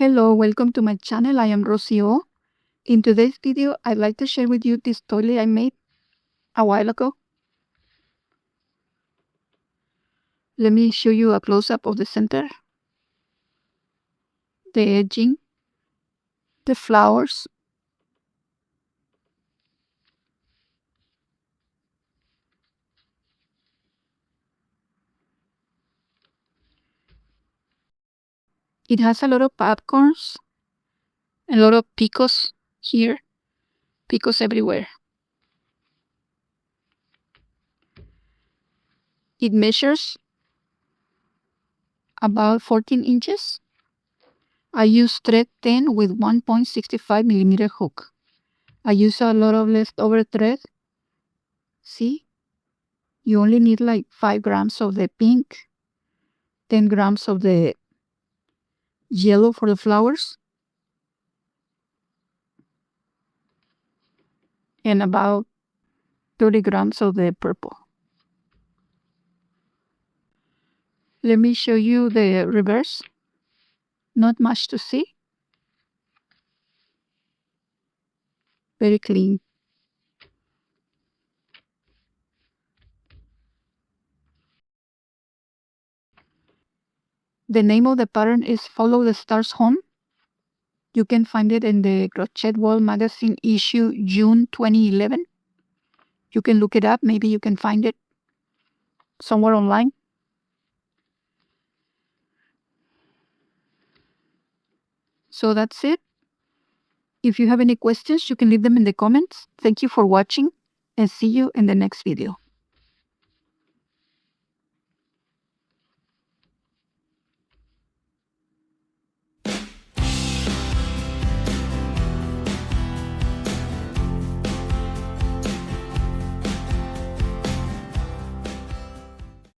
Hello, welcome to my channel. I am Rocio. In today's video, I'd like to share with you this doily I made a while ago. Let me show you a close-up of the center, the edging, the flowers. It has a lot of popcorns, a lot of picos here, picos everywhere. It measures about 14 inches. I use thread 10 with 1.65 millimeter hook. I use a lot of leftover thread. See? You only need like 5 grams of the pink, 10 grams of the yellow for the flowers, and about 30 grams of the purple. Let me show you the reverse. Not much to see. Very clean. The name of the pattern is Follow the Stars Home. You can find it in the Crochetworld magazine issue June 2011. You can look it up. Maybe you can find it somewhere online. So that's it. If you have any questions, you can leave them in the comments. Thank you for watching and see you in the next video.